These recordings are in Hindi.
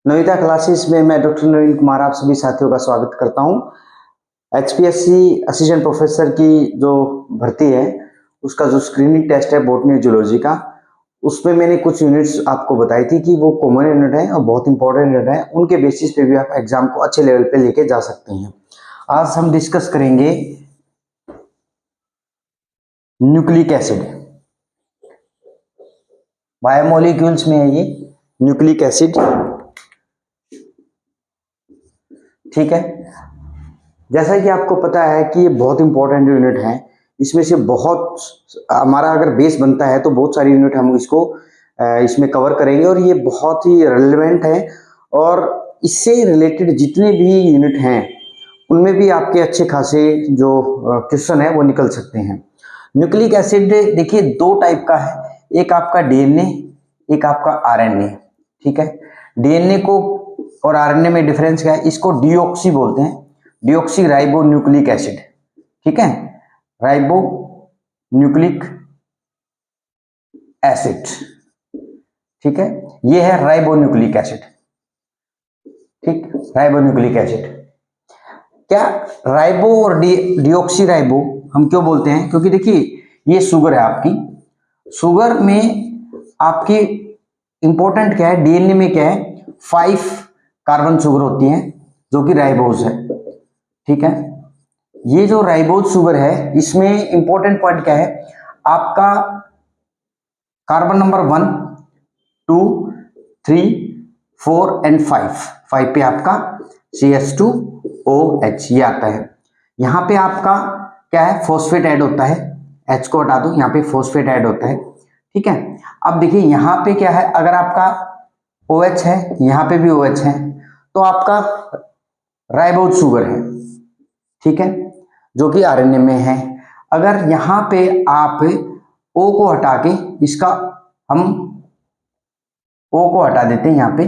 नविता क्लासेस में मैं डॉक्टर नवीन कुमार आप सभी साथियों का स्वागत करता हूं। एचपीएससी असिस्टेंट प्रोफेसर की जो भर्ती है उसका जो स्क्रीनिंग टेस्ट है बॉटनी जूलॉजी का, उसमें मैंने कुछ यूनिट्स आपको बताई थी कि वो कॉमन यूनिट है और बहुत इंपॉर्टेंट यूनिट है। उनके बेसिस पे भी आप एग्जाम को अच्छे लेवल पे लेके जा सकते हैं। आज हम डिस्कस करेंगे न्यूक्लिक एसिड। बायोमोलिक्यूल्स में है ये न्यूक्लिक एसिड, ठीक है। जैसा कि आपको पता है कि ये बहुत इंपॉर्टेंट यूनिट है। इसमें से बहुत हमारा अगर बेस बनता है तो बहुत सारी यूनिट हम इसको इसमें कवर करेंगे और ये बहुत ही रेलेवेंट है। और इससे रिलेटेड जितने भी यूनिट हैं उनमें भी आपके अच्छे खासे जो क्वेश्चन है वो निकल सकते हैं। न्यूक्लिक एसिड देखिए दो टाइप का है, एक आपका डीएनए, एक आपका आरएनए, ठीक है। डीएनए को और आरएनए में डिफरेंस क्या है? इसको डीऑक्सी बोलते हैं, डीऑक्सी राइबो न्यूक्लिक एसिड, ठीक है। राइबो न्यूक्लिक एसिड, ठीक है। ये है राइबो न्यूक्लिक एसिड, ठीक। राइबो न्यूक्लिक एसिड क्या राइबो और डीऑक्सी राइबो हम क्यों बोलते हैं? क्योंकि देखिए ये शुगर है आपकी, शुगर में आपकी इंपॉर्टेंट क्या है? डीएनए में क्या है? 5 कार्बन शुगर होती हैं जो कि राइबोज है, ठीक है। ये जो राइबोज शुगर है इसमें इंपॉर्टेंट पॉइंट क्या है? आपका कार्बन नंबर 1, 2, 3, 4 एंड 5 पे आपका CH2OH ये आता है। यहां पे आपका क्या है? फॉस्फेट ऐड होता है, H को हटा दो, यहाँ पे फॉस्फेट ऐड होता है, ठीक है। अब देखिए यहाँ पे क्या है? अगर आपका OH है, यहाँ पे भी OH है, तो आपका राइबोज शुगर है, ठीक है, जो कि आरएनए में है। अगर यहाँ पे आप O को हटा के इसका हम O को हटा देते हैं यहाँ पे,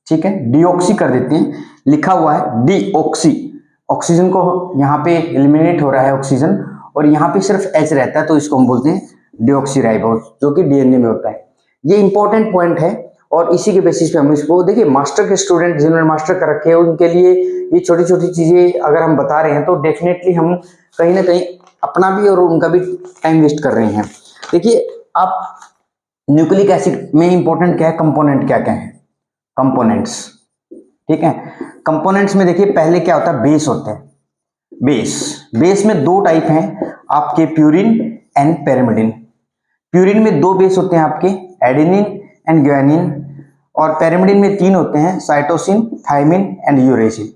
ठीक है, डीऑक्सी कर देते हैं, लिखा हुआ है डीऑक्सी, ऑक्सीजन को यहाँ पे एलिमिनेट हो रहा है ऑक्सीजन और यहाँ पे सिर्फ H रहता है, तो इसको हम बोलते हैं डीऑक्सीराइबोज, जो कि डीएनए में होता है। ये इंपॉर्टेंट पॉइंट है और इसी के बेसिस पे हम इसको देखिए, मास्टर के स्टूडेंट जिन्होंने मास्टर कर रखे हैं उनके लिए ये छोटी छोटी चीजें अगर हम बता रहे हैं तो डेफिनेटली हम कहीं ना कहीं अपना भी और उनका भी टाइम वेस्ट कर रहे हैं। देखिए आप न्यूक्लिक एसिड में इंपॉर्टेंट क्या है? कंपोनेंट क्या क्या है? कंपोनेंट्स, ठीक है। कंपोनेंट्स में देखिए पहले क्या होता है? बेस होते हैं। बेस में दो टाइप हैं आपके, प्यूरिन एंड पैरिमिडिन। प्यूरिन में दो बेस होते हैं आपके, एडेनिन एंड ग्वानिन, और पैरिमिडिन में 3 होते हैं, साइटोसिन, थाइमिन एंड यूरेसिल।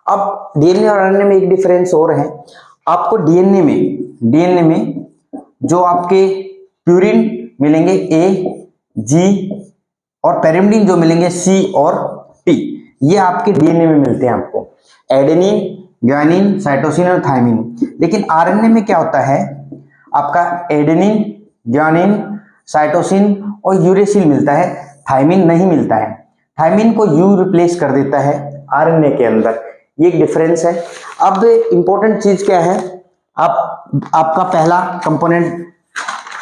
अब डीएनए और आरएनए में एक डिफरेंस और है आपको। डीएनए में जो आपके प्यूरिन मिलेंगे A, G, और पैरिमिडिन जो मिलेंगे C और T, ये आपके डीएनए में मिलते हैं आपको, एडेनिन, ग्वानिन, साइटोसिन और थाइमिन। लेकिन आरएनए में क्या होता है? आपका एडेनिन, ग्वानिन, साइटोसिन और यूरेसिल मिलता है, थाइमिन नहीं मिलता है। थाइमिन को यू रिप्लेस कर देता है आरएनए के अंदर, ये एक डिफरेंस है। अब इंपॉर्टेंट चीज क्या है? आपका पहला कंपोनेंट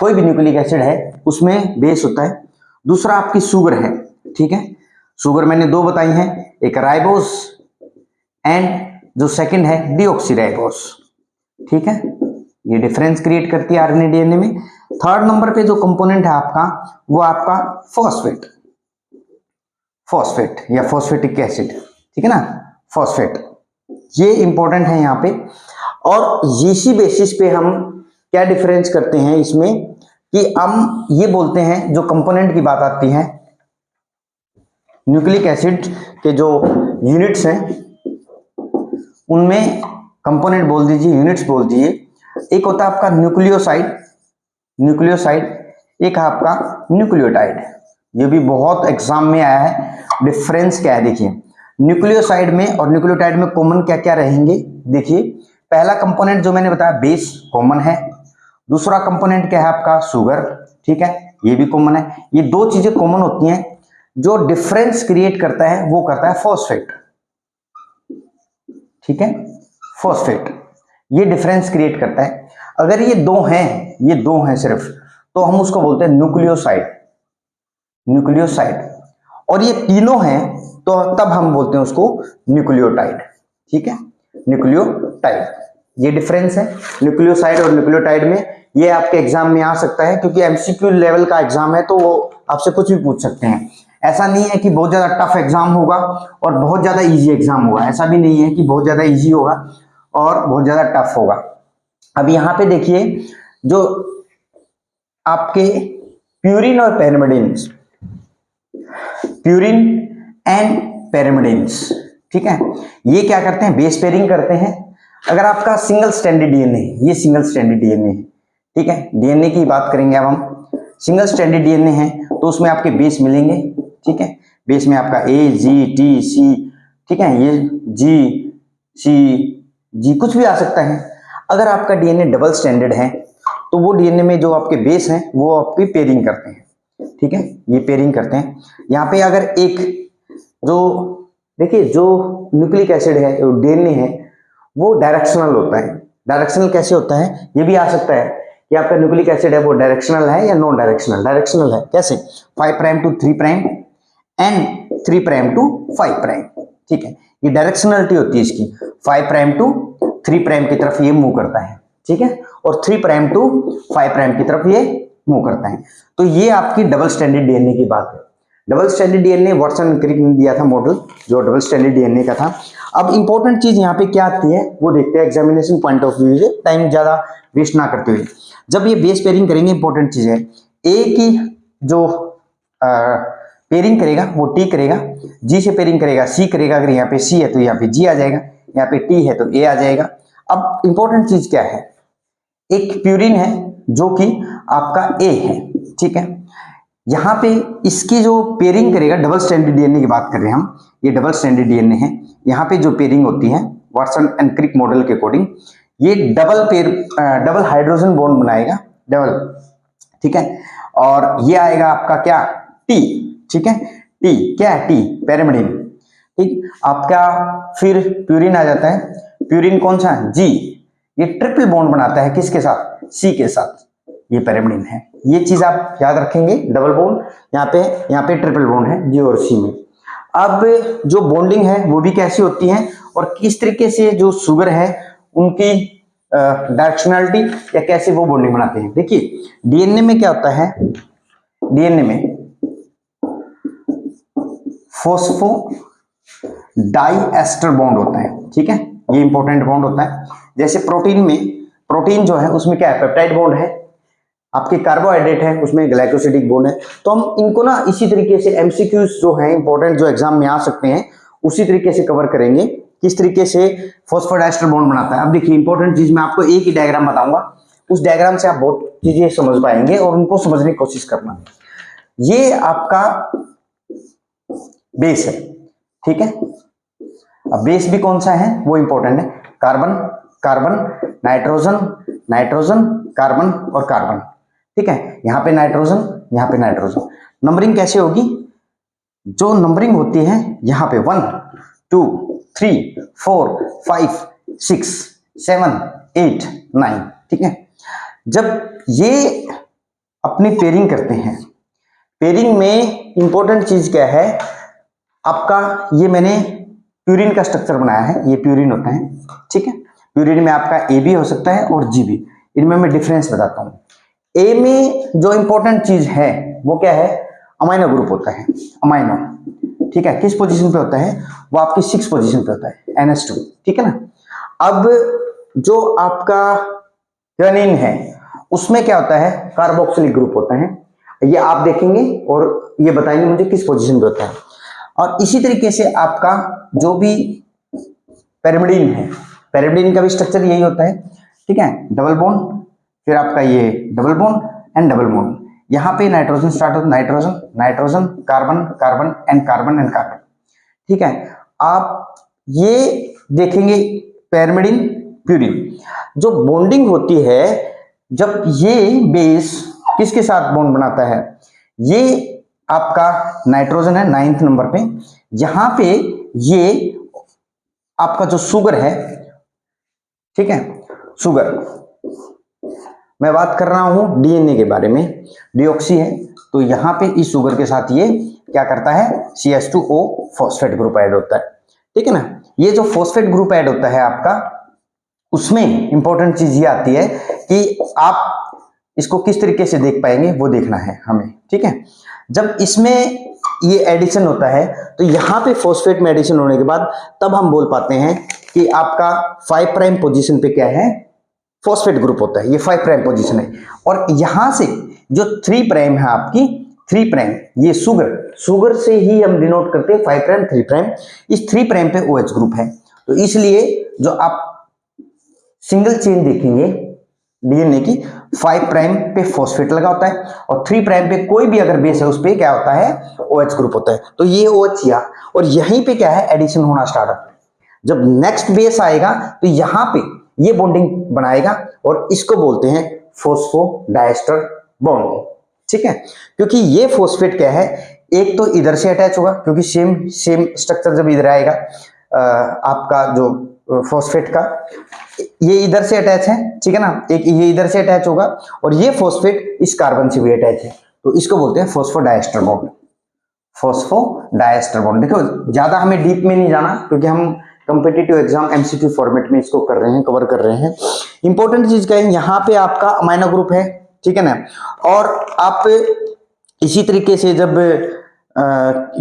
कोई भी न्यूक्लिक एसिड है उसमें बेस होता है, दूसरा आपकी शुगर है, ठीक है। शुगर मैंने दो बताई हैं, एक राइबोस एंड जो सेकंड है डीऑक्सीराइबोस, ठीक है। ये डिफरेंस क्रिएट करती है आरएनए डीएनए में। थर्ड नंबर पे जो कंपोनेंट है आपका वो आपका फॉस्फेट या फॉस्फेटिक एसिड, ठीक है ना, फॉस्फेट, ये इंपॉर्टेंट है यहाँ पे। और इसी बेसिस पे हम क्या डिफरेंस करते हैं इसमें कि हम ये बोलते हैं, जो कंपोनेंट की बात आती है न्यूक्लिक एसिड के जो यूनिट्स हैं उनमें कंपोनेंट बोल दीजिए, यूनिट्स बोल दीजिए। एक होता है आपका न्यूक्लियोसाइड, एक है आपका न्यूक्लियोटाइड। ये भी बहुत एग्जाम में आया है। डिफरेंस क्या है देखिए, न्यूक्लियोसाइड में और न्यूक्लियोटाइड में कॉमन क्या क्या रहेंगे? देखिए पहला कंपोनेंट जो मैंने बताया बेस कॉमन है, दूसरा कंपोनेंट क्या है आपका? शुगर, ठीक है, ये भी कॉमन है। ये दो चीजें कॉमन होती हैं। जो डिफरेंस क्रिएट करता है वो करता है फॉस्फेट, ठीक है, फॉस्फेट, ये डिफरेंस क्रिएट करता है। अगर ये दो हैं सिर्फ, तो हम उसको बोलते हैं न्यूक्लियोसाइड। और ये तीनों हैं तो तब हम बोलते हैं उसको न्यूक्लियोटाइड। ठीक है, न्यूक्लियोटाइड, ये डिफरेंस है न्यूक्लियोसाइड और न्यूक्लियोटाइड में। ये आपके एग्जाम में आ सकता है क्योंकि एमसीक्यू लेवल का एग्जाम है तो वो आपसे कुछ भी पूछ सकते हैं। ऐसा नहीं है कि बहुत ज्यादा टफ एग्जाम होगा और बहुत ज्यादा इजी एग्जाम होगा, ऐसा भी नहीं है कि बहुत ज्यादा इजी होगा और बहुत ज्यादा टफ होगा। अब यहाँ पे देखिए जो आपके प्यूरिन और पेरिमिडिन्स, प्यूरिन एंड पेरिमिडिन्स, ठीक है, ये क्या करते हैं, बेस पेयरिंग करते हैं। अगर आपका सिंगल स्ट्रैंडेड डीएनए, ये सिंगल स्ट्रैंडेड डीएनए है, ठीक है, डीएनए की बात करेंगे अब हम। सिंगल स्ट्रैंडेड डीएनए है तो उसमें आपके बेस मिलेंगे, ठीक है, बेस में आपका ए जी टी सी, ठीक है, ये जी सी जी कुछ भी आ सकता है। अगर आपका डीएनए डबल स्ट्रैंडेड है तो वो डीएनए में जो आपके बेस हैं वो आपकी पेयरिंग करते हैं, ठीक है, ये पेयरिंग करते हैं। यहाँ पे अगर एक जो देखिए जो न्यूक्लिक एसिड है, डीएनए है, वो डायरेक्शनल होता है। डायरेक्शनल कैसे होता है, ये भी आ सकता है कि आपका न्यूक्लिक एसिड है वो डायरेक्शनल है या नॉन डायरेक्शनल। डायरेक्शनल है कैसे, 5 prime to 3 prime and 3 prime to 5 prime, ठीक है, ये डायरेक्शनलिटी होती है इसकी। 5 प्राइम टू 3 प्राइम की तरफ ये मूव करता है, ठीक है, और 3 प्राइम टू 5 प्राइम की तरफ ये मूव करता है। तो ये आपकी डबल स्ट्रैंडेड डीएनए की बात है। Double stranded DNA Watson Crick ने दिया था मॉडल जो डबल स्ट्रैंडेड डीएनए का था। अब इंपॉर्टेंट चीज यहाँ पे क्या आती है वो देखते हैं एग्जामिनेशन पॉइंट ऑफ व्यू से, टाइम ज्यादा वेस्ट ना करते हुए। जब ये बेस पेयरिंग करेंगे, इंपॉर्टेंट चीज है, ए की जो पेयरिंग करेगा वो टी करेगा, जी से पेयरिंग करेगा सी करेगा, अगर यहाँ पे सी है तो यहाँ पे जी आ जाएगा, यहाँ पे टी है तो ए आ जाएगा। अब इंपॉर्टेंट चीज क्या है, एक प्यूरिन है जो कि आपका ए है, ठीक है, यहाँ पे इसकी जो पेयरिंग करेगा, डबल स्ट्रैंडेड डीएनए की बात कर रहे हैं हम, ये डबल स्ट्रैंडेड डीएनए है, यहाँ पे जो पेयरिंग होती है वाटसन एंड क्रिक मॉडल के अकॉर्डिंग ये डबल हाइड्रोजन बॉन्ड बनाएगा, डबल, ठीक है, और ये आएगा आपका क्या, टी, ठीक है, टी क्या है, टी पेरिमिडिन, ठीक, आपका फिर प्यूरिन आ जाता है, प्यूरिन कौन सा, जी, ये ट्रिपल बॉन्ड बनाता है किसके साथ, सी के साथ, ये पेरिमिडिन है। ये चीज आप याद रखेंगे, डबल बॉन्ड, यहाँ पे ट्रिपल बॉन्ड है जी और सी में। अब जो बॉन्डिंग है वो भी कैसी होती है और किस तरीके से जो शुगर है उनकी डायरेक्शनलिटी या कैसे वो बॉन्डिंग बनाते हैं। देखिए डीएनए में क्या होता है, डीएनए में फॉस्फो डाइएस्टर बॉन्ड होता है, ठीक है, ये इंपॉर्टेंट बॉन्ड होता है। जैसे प्रोटीन में, प्रोटीन जो है उसमें क्या है, पेप्टाइड बॉन्ड है, आपके कार्बोहाइड्रेट है उसमें ग्लाइकोसिडिक बॉन्ड है। तो हम इनको ना इसी तरीके से एमसीक्यूज जो है इंपॉर्टेंट जो एग्जाम में आ सकते हैं उसी तरीके से कवर करेंगे, किस तरीके से फॉस्फोडाइस्टर बॉन्ड बनाता है। अब देखिए इंपॉर्टेंट चीज मैं आपको एक ही डायग्राम बताऊंगा, उस डायग्राम से आप बहुत चीजें समझ पाएंगे और उनको समझने की कोशिश करना। ये आपका बेस है, ठीक है, अब बेस भी कौन सा है वो इंपॉर्टेंट है, carbon carbon nitrogen nitrogen carbon और कार्बन, ठीक है, यहाँ पे नाइट्रोजन यहाँ पे नाइट्रोजन। नंबरिंग कैसे होगी, जो नंबरिंग होती है यहाँ पे 1 2 3 4 5 6 7 8 9, ठीक है। जब ये अपनी पेयरिंग करते हैं, पेयरिंग में इंपॉर्टेंट चीज क्या है आपका, ये मैंने प्यूरिन का स्ट्रक्चर बनाया है, ये प्यूरिन होता है, ठीक है, प्यूरिन में आपका ए भी हो सकता है और जी भी, इनमें मैं डिफरेंस बताता हूँ। ए में जो इंपॉर्टेंट चीज है वो क्या है, अमाइनो ग्रुप होता है, अमाइनो, ठीक है, किस पोजीशन पे होता है, वो आपकी 6 पोजीशन पे होता है, NH2, ठीक है ना। अब जो आपका ग्वानिन है उसमें क्या होता है, कार्बोक्सिलिक ग्रुप होता है, ये आप देखेंगे और ये बताएंगे मुझे किस पोजीशन पे होता है। और इसी तरीके से आपका जो भी पेरिमिडिन है, पेरिमिडिन का भी स्ट्रक्चर यही होता है, ठीक है, डबल बॉन्ड, फिर आपका ये double bond and double bond, यहाँ पे नाइट्रोजन स्टार्ट होता है, nitrogen nitrogen carbon carbon and carbon and carbon, ठीक है। आप ये देखेंगे पेरिमिडिन प्यूरिन, जो बॉन्डिंग होती है जब ये बेस किसके साथ बॉन्ड बनाता है, ये आपका नाइट्रोजन है 9th नंबर पे, यहां पे ये आपका जो शुगर है, ठीक है, शुगर, मैं बात कर रहा हूं डीएनए के बारे में, डीऑक्सी है, तो यहां पे इस शुगर के साथ ये क्या करता है, CH2O फॉस्फेट ग्रुप ऐड होता है, ठीक है ना। ये जो फॉस्फेट ग्रुप ऐड होता है आपका, उसमें इंपॉर्टेंट चीज ये आती है कि आप इसको किस तरीके से देख पाएंगे वो देखना है हमें, ठीक है। जब इसमें ये एडिशन होता है तो यहाँ पे फॉस्फेट में एडिशन होने के बाद तब हम बोल पाते हैं कि आपका 5 प्राइम पोजीशन पे क्या है, फॉस्फेट ग्रुप होता है, ये 5 प्राइम पोजीशन है। और यहां से जो 3 प्राइम है आपकी, 3 प्राइम, ये शुगर से ही हम डिनोट करते हैं 5 प्राइम 3 प्राइम, इस 3 प्राइम पे OH ग्रुप है। तो इसलिए जो आप सिंगल चेन देखेंगे DNA की, 5 प्राइम पे फॉस्फेट लगा होता है और 3 प्राइम पे कोई भी अगर बेस है उस पे क्या होता है, OH ग्रुप होता है। तो ये OH या, और यहीं पे क्या है, एडिशन होना स्टार्ट होता है। जब नेक्स्ट बेस आएगा तो यहां पे ये बॉन्डिंग बनाएगा और इसको बोलते हैं फॉस्फोडाइएस्टर बॉन्ड, ठीक है। क्योंकि ये फॉस्फेट क्या है, एक तो इधर से अटैच होगा, क्योंकि सेम स्ट्रक्चर जब इधर आएगा आपका जो फॉस्फेट का, ये इधर से अटैच है, ठीक है ना, एक ये इधर से अटैच होगा और ये फॉस्फेट इस कार्बन से भी अटैच है, तो इसको बोलते हैं फॉस्फोडाइएस्टर बॉन्ड। फॉस्फोडाइएस्टर बॉन्ड, देखो ज्यादा हमें डीप में नहीं जाना क्योंकि हम कॉम्पिटिटिव एग्जाम MCQ फॉर्मेट में इसको कर रहे हैं, कवर कर रहे हैं। इंपॉर्टेंट चीज क्या है, यहाँ पे आपका अमाइनो ग्रुप है, ठीक है ना। और आप इसी तरीके से जब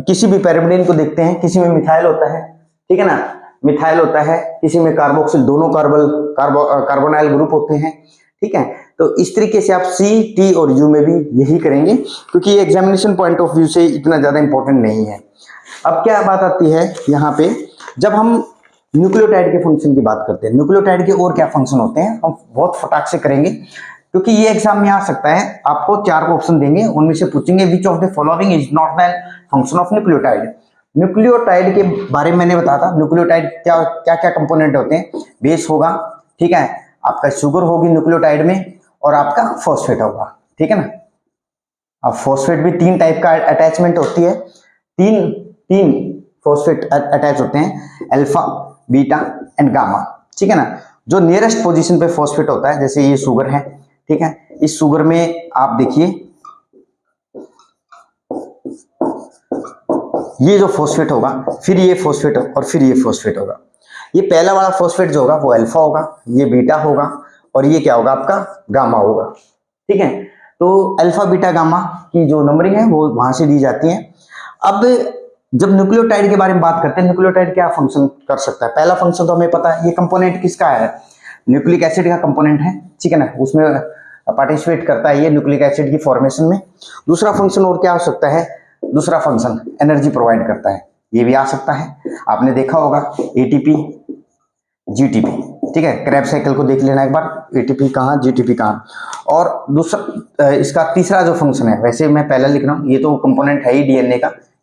किसी भी पैरामिडिन को देखते हैं, किसी में मिथाइल होता है, ठीक है ना, मिथाइल होता है, किसी में कार्बोक्सिल, दोनों कार्बोनाइल ग्रुप होते हैं, ठीक है। तो इस तरीके से आप C, T और U में भी यही करेंगे, क्योंकि ये एग्जामिनेशन पॉइंट ऑफ व्यू से इतना ज्यादा इंपॉर्टेंट नहीं है। अब क्या बात आती है यहाँ पे, जब हम न्यूक्लियोटाइड के फंक्शन की बात करते हैं, न्यूक्लियोटाइड के और क्या फंक्शन होते हैं हम बहुत फटाक से करेंगे, क्योंकि ये एग्जाम में आ सकता है। आपको 4 ऑप्शन देंगे, उनमें से पूछेंगे which of the following is not the function of nucleotide. Nucleotide के बारे में मैंने बताया था, न्यूक्लियोटाइड क्या क्या क्या कंपोनेंट होते हैं, बेस होगा, ठीक है, आपका शुगर होगी न्यूक्लियोटाइड में, और आपका फॉस्फेट होगा, ठीक है ना। अब फॉस्फेट भी 3 टाइप का अटैचमेंट होती है, तीन फॉस्फेट अटैच होते हैं, अल्फा, बीटा एंड गामा, ठीक है ना। जो नियरेस्ट पोजीशन पे फॉस्फेट होता है, जैसे ये शुगर है, ठीक है, इस शुगर में आप देखिए ये जो फॉस्फेट होगा, फिर ये फॉस्फेट और फिर ये फॉस्फेट होगा। ये पहला वाला फॉस्फेट जो होगा वो अल्फा होगा, ये बीटा होगा और ये क्या होगा आपका गामा होगा, ठीक है। तो अल्फा बीटा गामा की जो नंबरिंग है वो वहां से दी जाती है। अब जब न्यूक्लियोटाइड के बारे में बात करते हैं, न्यूक्लियोटाइड क्या फंक्शन कर सकता है, पहला फंक्शन तो हमें पता है, ये कंपोनेंट किसका है, न्यूक्लिक एसिड का कंपोनेंट है, ठीक है ना, उसमें पार्टिसिपेट करता है ये न्यूक्लिक एसिड की फॉर्मेशन में। दूसरा फंक्शन और क्या हो सकता है, दूसरा फंक्शन एनर्जी प्रोवाइड करता है, ये भी आ सकता है, आपने देखा होगा ATP GTP, ठीक है, क्रैब साइकिल को देख लेना एक बार, ATP कहाँ GTP कहाँ। और दूसरा इसका तीसरा जो फंक्शन है, वैसे मैं पहला लिख रहा हूँ, ये तो कंपोनेंट है ही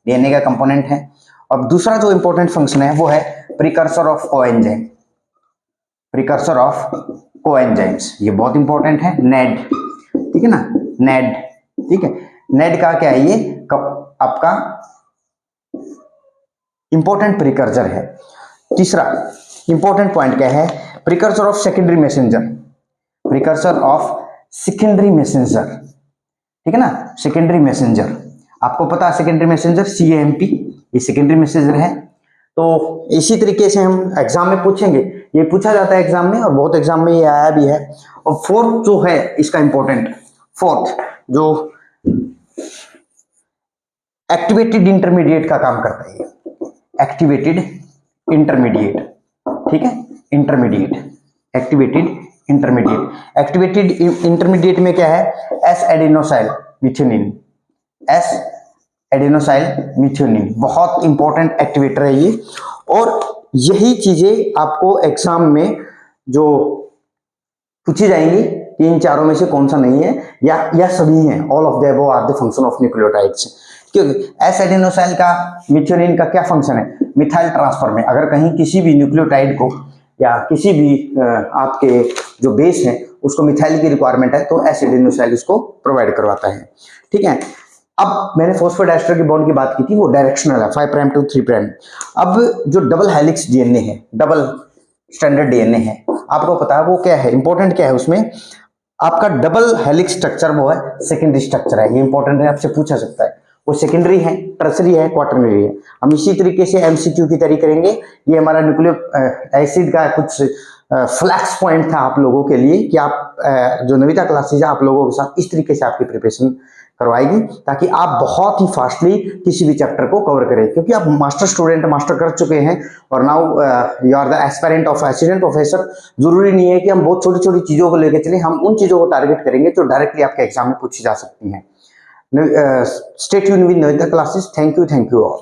DNA का कंपोनेंट है। अब दूसरा जो इंपॉर्टेंट फंक्शन है वो है precursor of coenzyme, precursor of coenzymes, ये बहुत इंपॉर्टेंट है, नेड, ठीक है ना, नेड, ठीक है। नेड का क्या है, ये आपका इंपॉर्टेंट प्रिकर्सर है। तीसरा इंपॉर्टेंट पॉइंट क्या है, precursor of secondary messenger, precursor of secondary messenger, ठीक है ना, सेकेंडरी मैसेंजर, आपको पता है सेकेंडरी मैसेंजर CAMP, ये सेकेंडरी मैसेंजर है। तो इसी तरीके से हम एग्जाम में पूछेंगे, ये पूछा जाता है एग्जाम में और बहुत एग्जाम में ये आया भी है। और फोर्थ जो है इसका इंपॉर्टेंट, फोर्थ जो एक्टिवेटेड इंटरमीडिएट का काम करता है, एक्टिवेटेड इंटरमीडिएट, ठीक है, intermediate, activated intermediate, activated intermediate में क्या है, S एडेनोसाइल मिथ्योनिन, S एडेनोसाइल मिथ्योनिन, बहुत इंपॉर्टेंट एक्टिवेटर है ये। और यही चीजें आपको एग्जाम में जो पूछी जाएंगी, तीन चारों में से कौन सा नहीं है या सभी हैं, all of the above are the function of nucleotides. क्योंकि एस एडेनोसाइल का मिथ्योनिन का क्या फंक्शन है, मिथाइल ट्रांसफर में, अगर कहीं किसी भी न्यूक्लियोटाइड को या किसी भी आपके जो बेस है उसको मिथाइल की रिक्वायरमेंट है तो एस एडेनोसाइल इसको प्रोवाइड करवाता है, ठीक है। अब मैंने फॉस्फोडाइएस्टर की बॉन्ड की बात की थी, वो डायरेक्शनल है 5 प्राइम टू 3 प्राइम। अब जो डबल हेलिक्स DNA है, डबल स्टैंडर्ड DNA है, आपको पता है वो क्या है, इंपॉर्टेंट क्या है उसमें, आपका डबल हेलिक्स स्ट्रक्चर वो है सेकेंडरी स्ट्रक्चर है, ये इंपॉर्टेंट है, आपसे पूछा सकता है। वो सेकेंडरी है, टर्सरी है, क्वाटरनरी है। हम इसी तरीके से एमसीक्यू की तैयारी करेंगे। ये हमारा न्यूक्लिक एसिड का कुछ फ्लैक्स पॉइंट था आप लोगों के लिए कि आप जो नविता क्लासेज है आप लोगों के साथ इस तरीके से आपकी प्रिपरेशन करवाएगी ताकि आप बहुत ही फास्टली किसी भी चैप्टर को कवर करें, क्योंकि आप मास्टर स्टूडेंट मास्टर कर चुके हैं और now you are the aspirant of assistant professor. जरूरी नहीं है कि हम बहुत छोटी छोटी चीजों को लेकर चलें, हम उन चीजों को टारगेट करेंगे जो डायरेक्टली आपके एग्जाम में पूछी जा सकती हैं। Stay tuned with Navita classes. Thank you all.